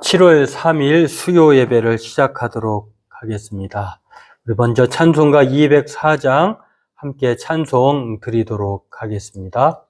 7월 3일 수요 예배를 시작하도록 하겠습니다. 우리 먼저 찬송가 204장 함께 찬송 드리도록 하겠습니다.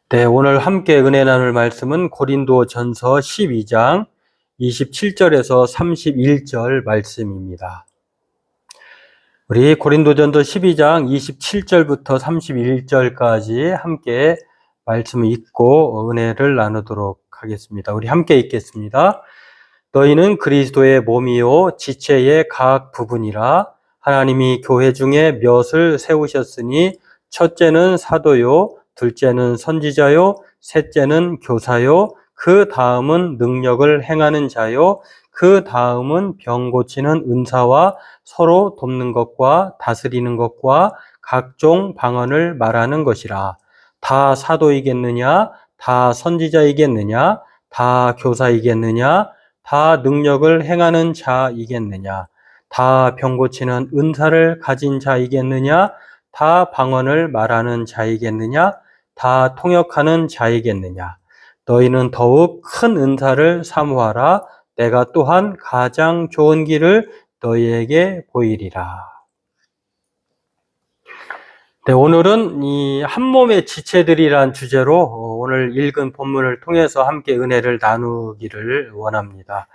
네, 오늘 함께 은혜 나눌 말씀은 고린도전서 12장 27절에서 31절 말씀입니다. 우리 고린도전서 12장 27절부터 31절까지 함께 말씀을 읽고 은혜를 나누도록 하겠습니다. 우리 함께 읽겠습니다. 너희는 그리스도의 몸이요 지체의 각 부분이라. 하나님이 교회 중에 몇을 세우셨으니 첫째는 사도요, 둘째는 선지자요, 셋째는 교사요, 그 다음은 능력을 행하는 자요, 그 다음은 병 고치는 은사와 서로 돕는 것과 다스리는 것과 각종 방언을 말하는 것이라. 다 사도이겠느냐? 다 선지자이겠느냐? 다 교사이겠느냐? 다 능력을 행하는 자이겠느냐? 다 병 고치는 은사를 가진 자이겠느냐? 다 방언을 말하는 자이겠느냐? 다 통역하는 자이겠느냐? 너희는 더욱 큰 은사를 사모하라. 내가 또한 가장 좋은 길을 너희에게 보이리라. 네, 오늘은 이 한 몸의 지체들이란 주제로 오늘 읽은 본문을 통해서 함께 은혜를 나누기를 원합니다.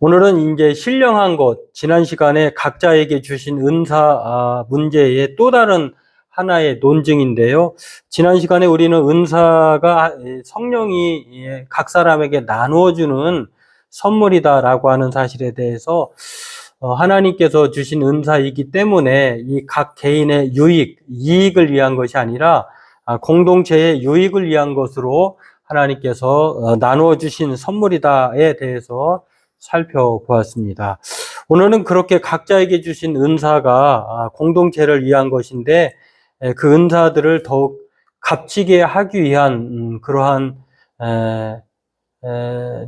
오늘은 이제 신령한 것, 지난 시간에 각자에게 주신 은사 문제의 또 다른 하나의 논증인데요. 지난 시간에 우리는 은사가 성령이 각 사람에게 나누어주는 선물이다라고 하는 사실에 대해서 하나님께서 주신 은사이기 때문에 이 각 개인의 이익을 위한 것이 아니라 공동체의 유익을 위한 것으로 하나님께서 나누어 주신 선물이다에 대해서 살펴보았습니다. 오늘은 그렇게 각자에게 주신 은사가 공동체를 위한 것인데 그 은사들을 더욱 값지게 하기 위한 그러한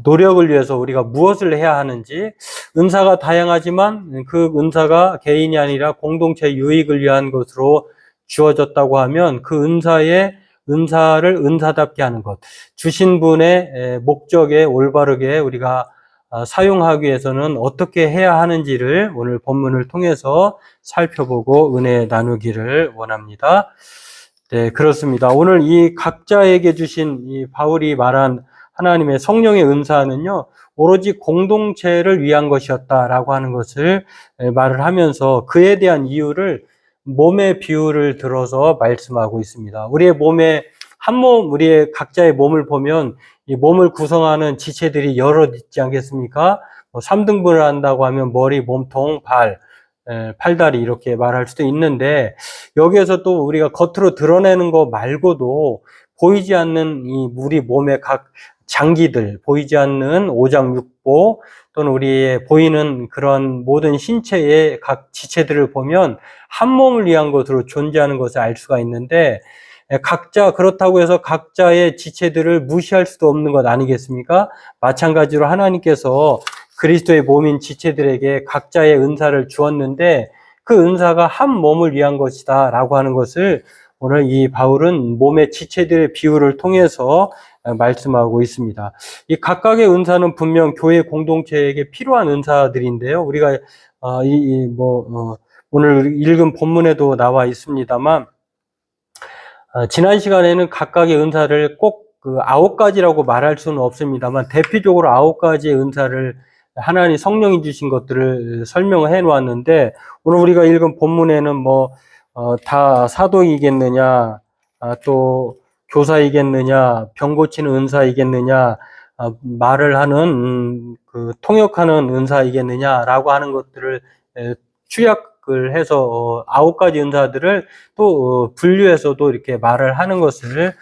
노력을 위해서 우리가 무엇을 해야 하는지, 은사가 다양하지만 그 은사가 개인이 아니라 공동체 유익을 위한 것으로 주어졌다고 하면 그 은사를 은사답게 하는 것, 주신 분의 목적에 올바르게 우리가 사용하기 위해서는 어떻게 해야 하는지를 오늘 본문을 통해서 살펴보고 은혜 나누기를 원합니다. 네, 그렇습니다. 오늘 이 각자에게 주신 이 바울이 말한 하나님의 성령의 은사는요, 오로지 공동체를 위한 것이었다라고 하는 것을 말을 하면서 그에 대한 이유를 몸의 비유를 들어서 말씀하고 있습니다. 우리의 몸에 우리의 각자의 몸을 보면 이 몸을 구성하는 지체들이 여럿 있지 않겠습니까? 3등분을 한다고 하면 머리, 몸통, 팔다리 이렇게 말할 수도 있는데, 여기에서 또 우리가 겉으로 드러내는 거 말고도 보이지 않는 우리 몸의 각 장기들, 보이지 않는 오장육부 또는 우리의 보이는 그런 모든 신체의 각 지체들을 보면 한 몸을 위한 것으로 존재하는 것을 알 수가 있는데, 그렇다고 해서 각자의 지체들을 무시할 수도 없는 것 아니겠습니까? 마찬가지로 하나님께서 그리스도의 몸인 지체들에게 각자의 은사를 주었는데 그 은사가 한 몸을 위한 것이다 라고 하는 것을 오늘 이 바울은 몸의 지체들의 비유를 통해서 말씀하고 있습니다. 이 각각의 은사는 분명 교회 공동체에게 필요한 은사들인데요. 우리가 오늘 읽은 본문에도 나와 있습니다만, 지난 시간에는 각각의 은사를 꼭 9가지라고 말할 수는 없습니다만 대표적으로 9가지의 은사를 하나님 성령이 주신 것들을 설명을 해 놓았는데, 오늘 우리가 읽은 본문에는 다 사도이겠느냐, 또 교사이겠느냐, 병 고치는 은사이겠느냐, 말을 하는 통역하는 은사이겠느냐라고 하는 것들을 추약을 해서 9가지 은사들을 또 분류해서도 이렇게 말을 하는 것을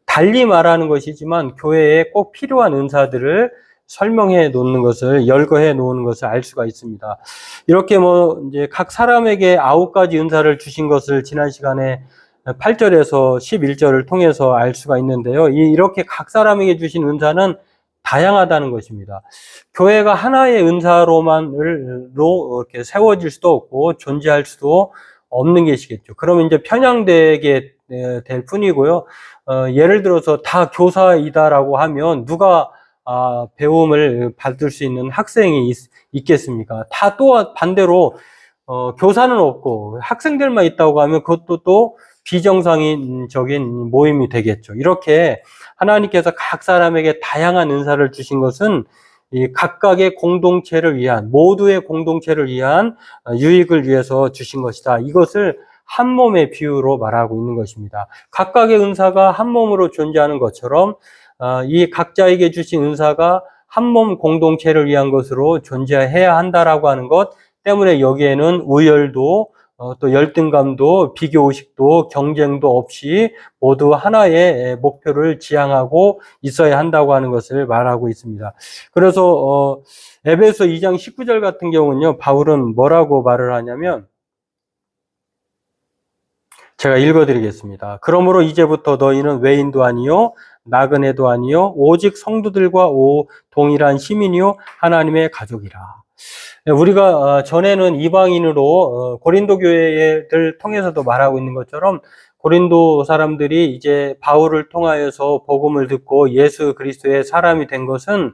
달리 말하는 것이지만 교회에 꼭 필요한 은사들을 설명해 놓는 것을, 열거해 놓는 것을 알 수가 있습니다. 이렇게 이제 각 사람에게 9가지 은사를 주신 것을 지난 시간에 8절에서 11절을 통해서 알 수가 있는데요. 이렇게 각 사람에게 주신 은사는 다양하다는 것입니다. 교회가 하나의 은사로만으로 이렇게 세워질 수도 없고 존재할 수도 없는 것이겠죠. 그러면 이제 편향되게 될 뿐이고요. 예를 들어서 다 교사이다라고 하면 누가 배움을 받을 수 있는 학생이 있겠습니까? 다 또 반대로 교사는 없고 학생들만 있다고 하면 그것도 또 비정상적인 모임이 되겠죠. 이렇게 하나님께서 각 사람에게 다양한 은사를 주신 것은 이 각각의 공동체를 위한, 모두의 공동체를 위한 유익을 위해서 주신 것이다. 이것을 한 몸의 비유로 말하고 있는 것입니다. 각각의 은사가 한 몸으로 존재하는 것처럼 이 각자에게 주신 은사가 한 몸 공동체를 위한 것으로 존재해야 한다라고 하는 것 때문에 여기에는 우열도 또 열등감도 비교의식도 경쟁도 없이 모두 하나의 목표를 지향하고 있어야 한다고 하는 것을 말하고 있습니다. 그래서 에베소 2장 19절 같은 경우는요, 바울은 뭐라고 말을 하냐면, 제가 읽어드리겠습니다. 그러므로 이제부터 너희는 외인도 아니요 나그네도 아니요 오직 성도들과 동일한 시민이요 하나님의 가족이라. 우리가 전에는 이방인으로 고린도 교회를 통해서도 말하고 있는 것처럼 고린도 사람들이 이제 바울을 통하여서 복음을 듣고 예수 그리스도의 사람이 된 것은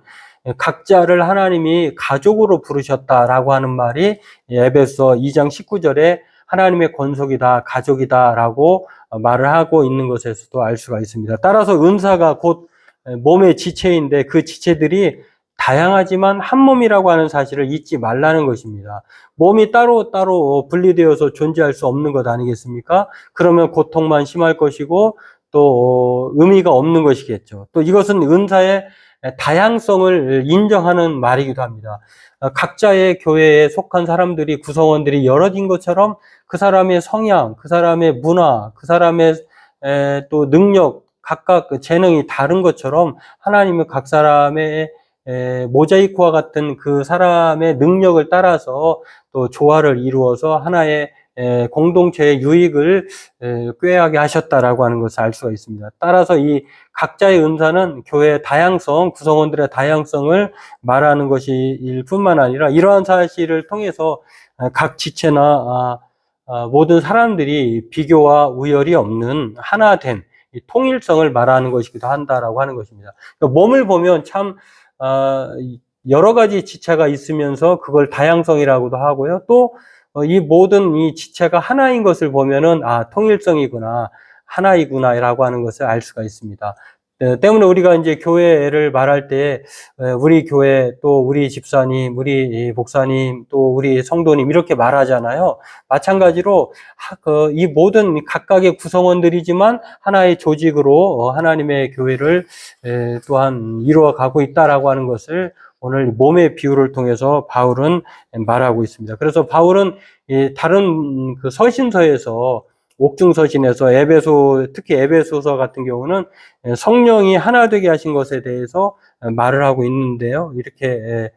각자를 하나님이 가족으로 부르셨다라고 하는 말이 에베소 2장 19절에 하나님의 권속이다, 가족이다라고 말을 하고 있는 것에서도 알 수가 있습니다. 따라서 은사가 곧 몸의 지체인데 그 지체들이 다양하지만 한 몸이라고 하는 사실을 잊지 말라는 것입니다. 몸이 따로 분리되어서 존재할 수 없는 것 아니겠습니까? 그러면 고통만 심할 것이고 또 의미가 없는 것이겠죠. 또 이것은 은사의 다양성을 인정하는 말이기도 합니다. 각자의 교회에 속한 사람들이, 구성원들이 여럿인 것처럼 그 사람의 성향, 그 사람의 문화, 그 사람의 또 능력, 각각 재능이 다른 것처럼 하나님은 각 사람의 모자이크와 같은 그 사람의 능력을 따라서 또 조화를 이루어서 하나의 공동체의 유익을 꾀하게 하셨다라고 하는 것을 알 수가 있습니다. 따라서 이 각자의 은사는 교회의 다양성, 구성원들의 다양성을 말하는 것일 뿐만 아니라 이러한 사실을 통해서 각 지체나 모든 사람들이 비교와 우열이 없는 하나된 통일성을 말하는 것이기도 한다라고 하는 것입니다. 그러니까 몸을 보면 참 여러 가지 지체가 있으면서 그걸 다양성이라고도 하고요. 또 이 모든 이 지체가 하나인 것을 보면은 통일성이구나, 하나이구나라고 하는 것을 알 수가 있습니다. 때문에 우리가 이제 교회를 말할 때 우리 교회, 또 우리 집사님, 우리 목사님, 또 우리 성도님 이렇게 말하잖아요. 마찬가지로 이 모든 각각의 구성원들이지만 하나의 조직으로 하나님의 교회를 또한 이루어가고 있다라고 하는 것을 오늘 몸의 비유를 통해서 바울은 말하고 있습니다. 그래서 바울은 다른 그 서신서에서, 옥중서신에서 특히 에베소서 같은 경우는 성령이 하나 되게 하신 것에 대해서 말을 하고 있는데요. 이렇게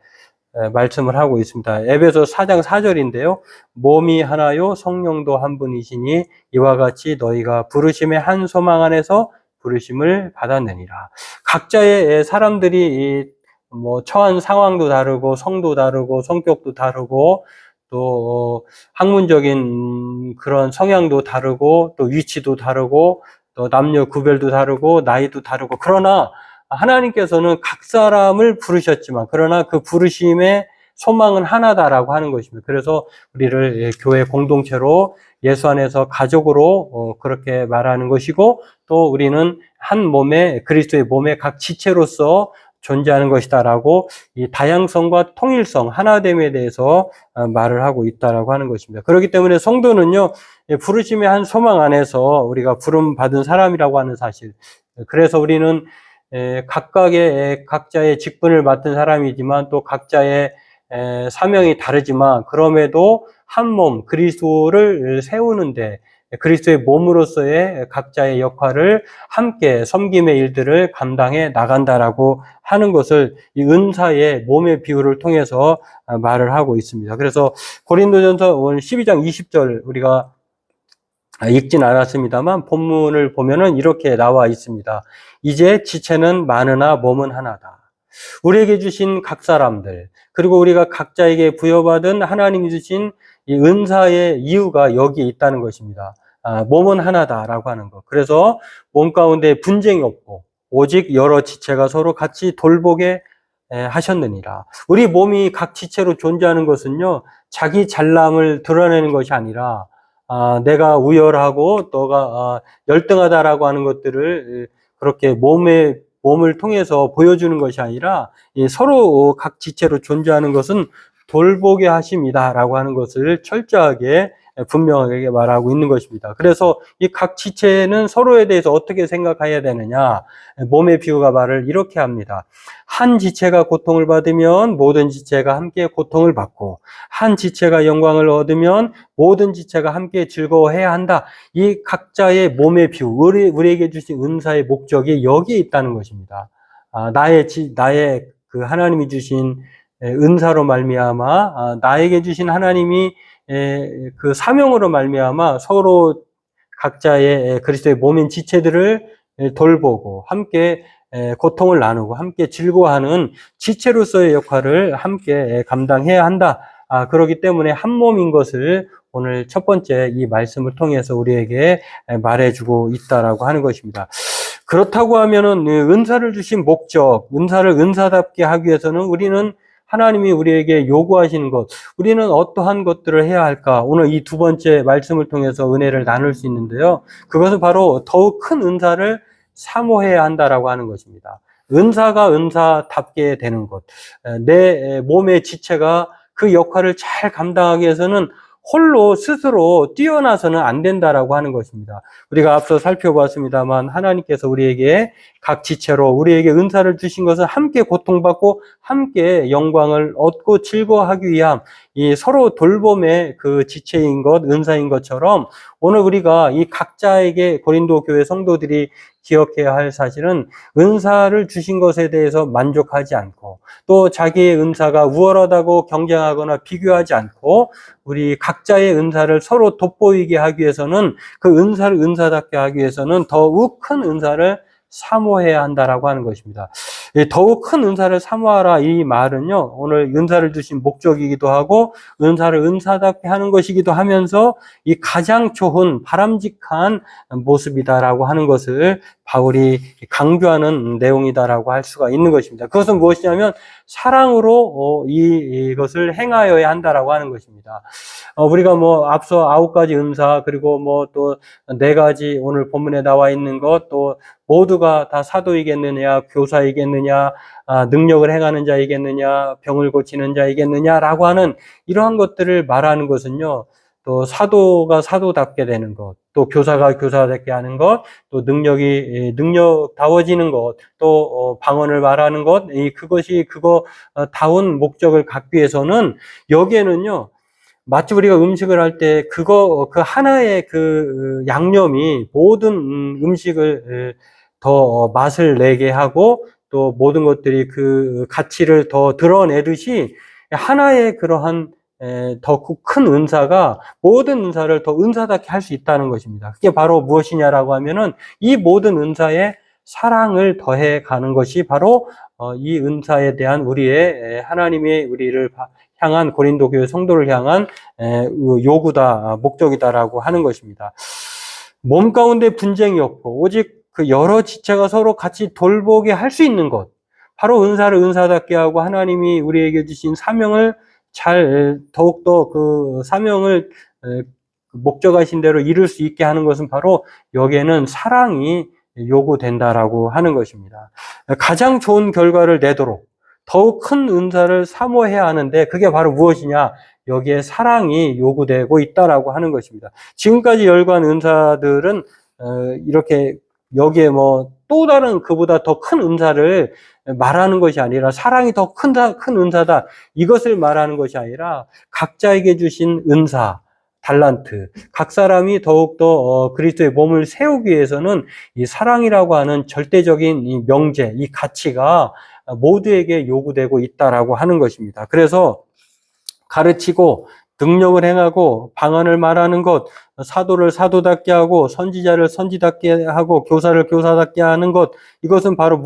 말씀을 하고 있습니다. 에베소 4장 4절인데요. 몸이 하나요 성령도 한 분이시니 이와 같이 너희가 부르심의 한 소망 안에서 부르심을 받았느니라. 각자의 사람들이 처한 상황도 다르고 성도 다르고 성격도 다르고 또 학문적인 그런 성향도 다르고 또 위치도 다르고 또 남녀 구별도 다르고 나이도 다르고, 그러나 하나님께서는 각 사람을 부르셨지만 그러나 그 부르심의 소망은 하나다라고 하는 것입니다. 그래서 우리를 교회 공동체로 예수 안에서 가족으로 그렇게 말하는 것이고, 또 우리는 한 몸의 그리스도의 몸의 각 지체로서 존재하는 것이다라고 이 다양성과 통일성, 하나됨에 대해서 말을 하고 있다라고 하는 것입니다. 그렇기 때문에 성도는요, 부르심의 한 소망 안에서 우리가 부름 받은 사람이라고 하는 사실. 그래서 우리는 각자의 직분을 맡은 사람이지만 또 각자의 사명이 다르지만 그럼에도 한 몸 그리스도를 세우는데 그리스도의 몸으로서의 각자의 역할을 함께 섬김의 일들을 감당해 나간다라고 하는 것을 이 은사의 몸의 비유를 통해서 말을 하고 있습니다. 그래서 고린도전서 12장 20절 우리가 읽진 않았습니다만 본문을 보면은 이렇게 나와 있습니다. 이제 지체는 많으나 몸은 하나다. 우리에게 주신 각 사람들, 그리고 우리가 각자에게 부여받은 하나님이 주신 이 은사의 이유가 여기에 있다는 것입니다. 몸은 하나다라고 하는 것. 그래서 몸 가운데 분쟁이 없고 오직 여러 지체가 서로 같이 돌보게 하셨느니라. 우리 몸이 각 지체로 존재하는 것은요, 자기 잘남을 드러내는 것이 아니라 내가 우열하고 너가 열등하다라고 하는 것들을 그렇게 몸을 통해서 보여주는 것이 아니라 서로 각 지체로 존재하는 것은 돌보게 하심이다라고 하는 것을 철저하게 분명하게 말하고 있는 것입니다. 그래서 이 각 지체는 서로에 대해서 어떻게 생각해야 되느냐, 몸의 비유가 말을 이렇게 합니다. 한 지체가 고통을 받으면 모든 지체가 함께 고통을 받고, 한 지체가 영광을 얻으면 모든 지체가 함께 즐거워해야 한다. 이 각자의 몸의 비유, 우리에게 주신 은사의 목적이 여기에 있다는 것입니다. 나의 그 하나님이 주신 은사로 말미암아 나에게 주신 하나님이 그 사명으로 말미암아 서로 각자의 그리스도의 몸인 지체들을 돌보고 함께 고통을 나누고 함께 즐거워하는 지체로서의 역할을 함께 감당해야 한다. 그렇기 때문에 한 몸인 것을 오늘 첫 번째 이 말씀을 통해서 우리에게 말해주고 있다라고 하는 것입니다. 그렇다고 하면은 은사를 주신 목적, 은사를 은사답게 하기 위해서는 우리는 하나님이 우리에게 요구하시는 것, 우리는 어떠한 것들을 해야 할까? 오늘 이 두 번째 말씀을 통해서 은혜를 나눌 수 있는데요. 그것은 바로 더욱 큰 은사를 사모해야 한다라고 하는 것입니다. 은사가 은사답게 되는 것. 내 몸의 지체가 그 역할을 잘 감당하기 위해서는 홀로 스스로 뛰어나서는 안 된다라고 하는 것입니다. 우리가 앞서 살펴봤습니다만 하나님께서 우리에게 각 지체로 우리에게 은사를 주신 것은 함께 고통받고 함께 영광을 얻고 즐거워하기 위함, 이 서로 돌봄의 그 지체인 것, 은사인 것처럼 오늘 우리가 이 각자에게 고린도 교회 성도들이 기억해야 할 사실은 은사를 주신 것에 대해서 만족하지 않고 또 자기의 은사가 우월하다고 경쟁하거나 비교하지 않고 우리 각자의 은사를 서로 돋보이게 하기 위해서는 그 은사를 은사답게 하기 위해서는 더욱 큰 은사를 사모해야 한다라고 하는 것입니다. 더욱 큰 은사를 사모하라 이 말은요, 오늘 은사를 주신 목적이기도 하고 은사를 은사답게 하는 것이기도 하면서 이 가장 좋은 바람직한 모습이다라고 하는 것을 바울이 강조하는 내용이다라고 할 수가 있는 것입니다. 그것은 무엇이냐면 사랑으로 이것을 행하여야 한다라고 하는 것입니다. 우리가 뭐 앞서 9가지 은사 그리고 뭐 또 4가지 오늘 본문에 나와 있는 것 또 모두가 다 사도이겠느냐, 교사이겠느냐, 능력을 행하는 자이겠느냐, 병을 고치는 자이겠느냐라고 하는 이러한 것들을 말하는 것은요. 또 사도가 사도답게 되는 것, 또 교사가 교사답게 하는 것, 또 능력이 능력다워지는 것, 또 방언을 말하는 것, 그것이 다운 목적을 갖기 위해서는 여기에는요. 마치 우리가 음식을 할 때 그 하나의 그 양념이 모든 음식을 더 맛을 내게 하고 또 모든 것들이 그 가치를 더 드러내듯이 하나의 그러한 더 큰 은사가 모든 은사를 더 은사답게 할 수 있다는 것입니다. 그게 바로 무엇이냐라고 하면은 이 모든 은사에 사랑을 더해 가는 것이 바로 이 은사에 대한 우리의 하나님의 우리를 향한 고린도 교회 성도를 향한 요구다, 목적이다라고 하는 것입니다. 몸 가운데 분쟁이 없고 오직 그 여러 지체가 서로 같이 돌보게 할 수 있는 것, 바로 은사를 은사답게 하고 하나님이 우리에게 주신 사명을 더욱더 그 사명을 목적하신 대로 이룰 수 있게 하는 것은 바로 여기에는 사랑이 요구된다라고 하는 것입니다. 가장 좋은 결과를 내도록 더욱 큰 은사를 사모해야 하는데 그게 바로 무엇이냐? 여기에 사랑이 요구되고 있다라고 하는 것입니다. 지금까지 열거한 은사들은 이렇게 여기에 뭐 또 다른 그보다 더 큰 은사를 말하는 것이 아니라 사랑이 더 큰 은사다 이것을 말하는 것이 아니라 각자에게 주신 은사, 달란트, 각 사람이 더욱더 그리스도의 몸을 세우기 위해서는 이 사랑이라고 하는 절대적인 이 명제, 이 가치가 모두에게 요구되고 있다라고 하는 것입니다. 그래서 가르치고 능력을 행하고 방언을 말하는 것, 사도를 사도답게 하고 선지자를 선지답게 하고 교사를 교사답게 하는 것, 이것은 바로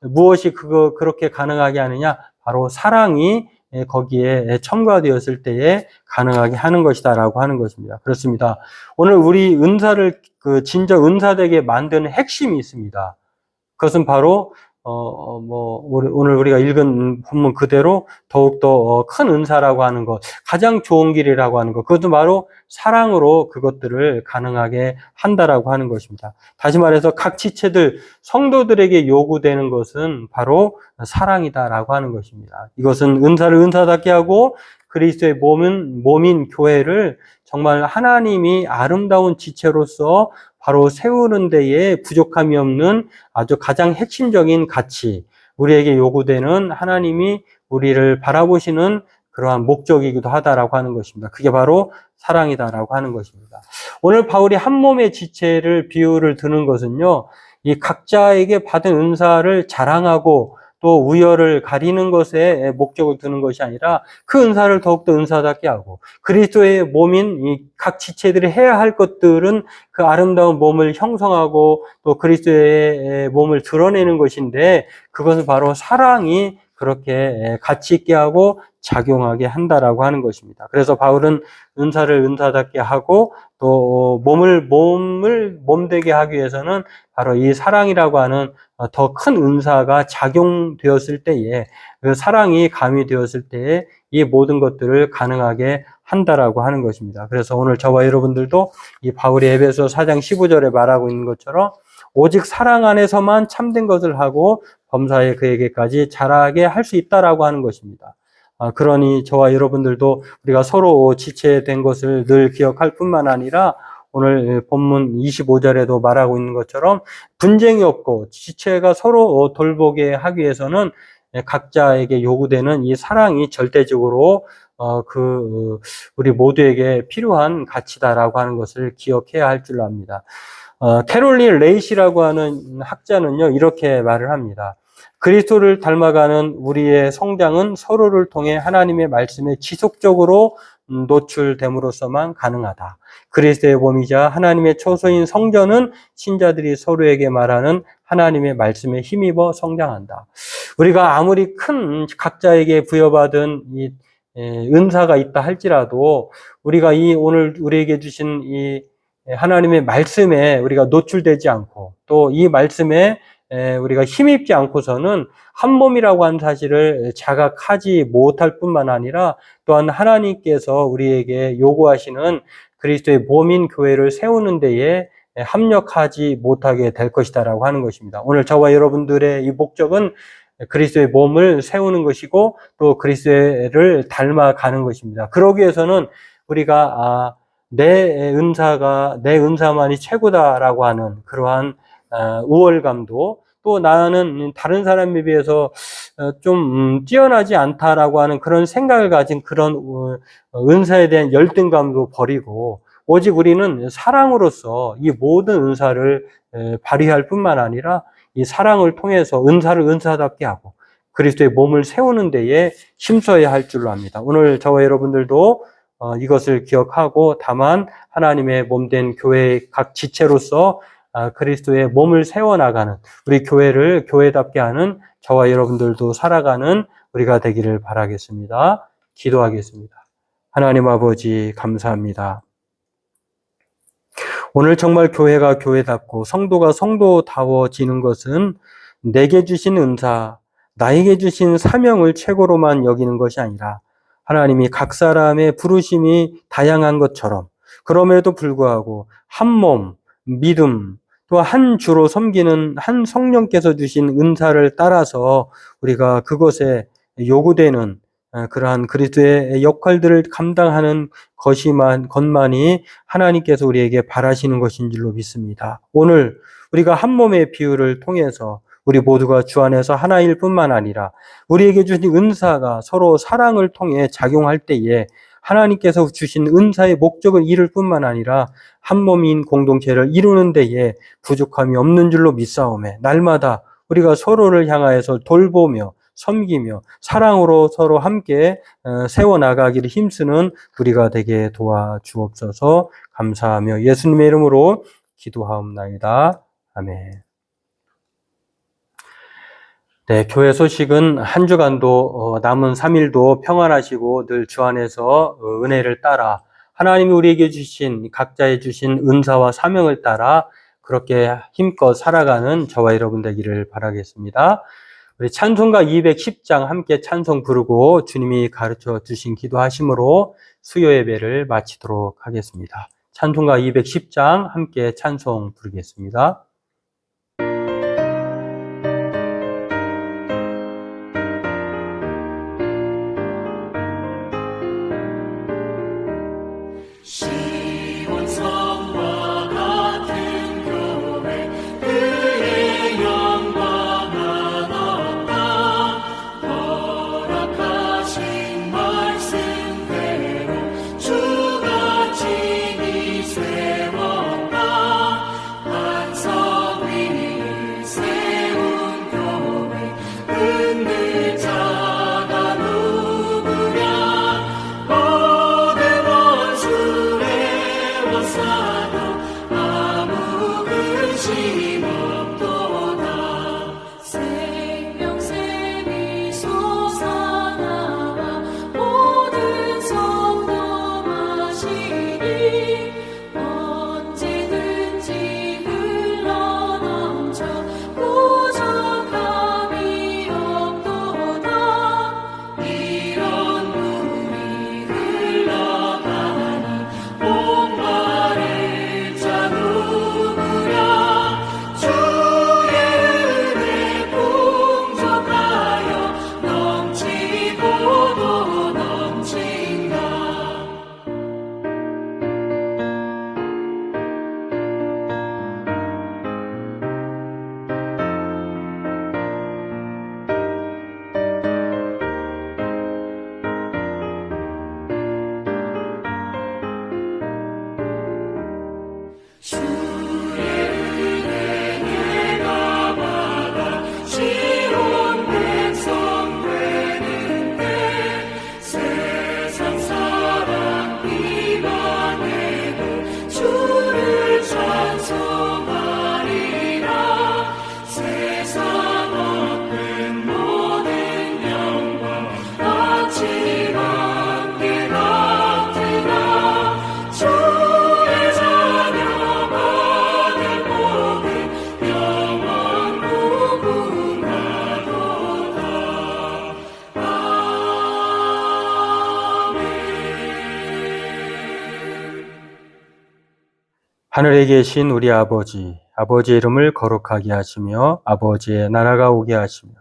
무엇이 그렇게 가능하게 하느냐? 바로 사랑이 거기에 첨가되었을 때에 가능하게 하는 것이다라고 하는 것입니다. 그렇습니다. 오늘 우리 은사를 진정 은사되게 만드는 핵심이 있습니다. 그것은 바로 오늘 우리가 읽은 본문 그대로 더욱더 큰 은사라고 하는 것, 가장 좋은 길이라고 하는 것, 그것도 바로 사랑으로 그것들을 가능하게 한다라고 하는 것입니다. 다시 말해서 각 지체들, 성도들에게 요구되는 것은 바로 사랑이다라고 하는 것입니다. 이것은 은사를 은사답게 하고 그리스도의 몸인 교회를 정말 하나님이 아름다운 지체로서 바로 세우는 데에 부족함이 없는 아주 가장 핵심적인 가치, 우리에게 요구되는 하나님이 우리를 바라보시는 그러한 목적이기도 하다라고 하는 것입니다. 그게 바로 사랑이다라고 하는 것입니다. 오늘 바울이 한 몸의 지체를 비유를 드는 것은요, 이 각자에게 받은 은사를 자랑하고 또 우열을 가리는 것에 목적을 두는 것이 아니라 그 은사를 더욱더 은사답게 하고 그리스도의 몸인 이 각 지체들이 해야 할 것들은 그 아름다운 몸을 형성하고 또 그리스도의 몸을 드러내는 것인데 그것은 바로 사랑이 그렇게 가치 있게 하고 작용하게 한다라고 하는 것입니다. 그래서 바울은 은사를 은사답게 하고 또 몸을 몸되게 하기 위해서는 바로 이 사랑이라고 하는 더 큰 은사가 작용되었을 때에 그 사랑이 가미되었을 때에 이 모든 것들을 가능하게 한다라고 하는 것입니다. 그래서 오늘 저와 여러분들도 이 바울이 에베소 4장 15절에 말하고 있는 것처럼 오직 사랑 안에서만 참된 것을 하고 범사에 그에게까지 자라게 할 수 있다라고 하는 것입니다. 그러니 저와 여러분들도 우리가 서로 지체된 것을 늘 기억할 뿐만 아니라 오늘 본문 25절에도 말하고 있는 것처럼 분쟁이 없고 지체가 서로 돌보게 하기 위해서는 각자에게 요구되는 이 사랑이 절대적으로 우리 모두에게 필요한 가치다라고 하는 것을 기억해야 할 줄로 압니다. 캐롤린 레이시라고 하는 학자는요, 이렇게 말을 합니다. 그리스도를 닮아가는 우리의 성장은 서로를 통해 하나님의 말씀에 지속적으로 노출됨으로써만 가능하다. 그리스도의 몸이자 하나님의 초소인 성전은 신자들이 서로에게 말하는 하나님의 말씀에 힘입어 성장한다. 우리가 아무리 큰 각자에게 부여받은 이 은사가 있다 할지라도 우리가 오늘 우리에게 주신 이 하나님의 말씀에 우리가 노출되지 않고 또 이 말씀에 우리가 힘입지 않고서는 한 몸이라고 하는 사실을 자각하지 못할 뿐만 아니라 또한 하나님께서 우리에게 요구하시는 그리스도의 몸인 교회를 세우는 데에 합력하지 못하게 될 것이다라고 하는 것입니다. 오늘 저와 여러분들의 이 목적은 그리스도의 몸을 세우는 것이고 또 그리스도를 닮아가는 것입니다. 그러기 위해서는 우리가 내 은사만이 최고다라고 하는 그러한 우월감도 또 나는 다른 사람에 비해서 좀 뛰어나지 않다라고 하는 그런 생각을 가진 그런 은사에 대한 열등감도 버리고 오직 우리는 사랑으로서 이 모든 은사를 발휘할 뿐만 아니라 이 사랑을 통해서 은사를 은사답게 하고 그리스도의 몸을 세우는 데에 힘써야 할 줄로 압니다. 오늘 저와 여러분들도 이것을 기억하고 다만 하나님의 몸된 교회의 각 지체로서 그리스도의 몸을 세워나가는 우리 교회를 교회답게 하는 저와 여러분들도 살아가는 우리가 되기를 바라겠습니다. 기도하겠습니다. 하나님 아버지 감사합니다. 오늘 정말 교회가 교회답고 성도가 성도다워지는 것은 내게 주신 은사, 나에게 주신 사명을 최고로만 여기는 것이 아니라 하나님이 각 사람의 부르심이 다양한 것처럼 그럼에도 불구하고 한 몸, 믿음, 또 한 주로 섬기는 한 성령께서 주신 은사를 따라서 우리가 그것에 요구되는 그러한 그리스도의 역할들을 감당하는 것만이 하나님께서 우리에게 바라시는 것인 줄로 믿습니다. 오늘 우리가 한 몸의 비유를 통해서 우리 모두가 주 안에서 하나일 뿐만 아니라 우리에게 주신 은사가 서로 사랑을 통해 작용할 때에 하나님께서 주신 은사의 목적을 이룰 뿐만 아니라 한 몸인 공동체를 이루는 데에 부족함이 없는 줄로 믿사오매 날마다 우리가 서로를 향하여서 돌보며 섬기며 사랑으로 서로 함께 세워나가기를 힘쓰는 우리가 되게 도와주옵소서. 감사하며 예수님의 이름으로 기도하옵나이다. 아멘. 네, 교회 소식은 한 주간도 남은 3일도 평안하시고 늘 주 안에서 은혜를 따라 하나님이 우리에게 주신 각자에 주신 은사와 사명을 따라 그렇게 힘껏 살아가는 저와 여러분 되기를 바라겠습니다. 우리 찬송가 210장 함께 찬송 부르고 주님이 가르쳐 주신 기도하심으로 수요 예배를 마치도록 하겠습니다. 찬송가 210장 함께 찬송 부르겠습니다. 세웠다 반석 하늘에 계신 우리 아버지, 아버지의 이름을 거룩하게 하시며 아버지의 나라가 오게 하시며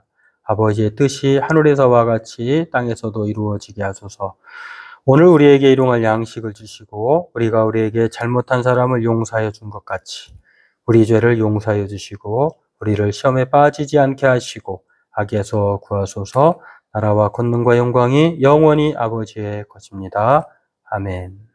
아버지의 뜻이 하늘에서와 같이 땅에서도 이루어지게 하소서. 오늘 우리에게 일용할 양식을 주시고 우리가 우리에게 잘못한 사람을 용서해 준 것 같이 우리 죄를 용서해 주시고 우리를 시험에 빠지지 않게 하시고 악에서 구하소서. 나라와 권능과 영광이 영원히 아버지의 것입니다. 아멘.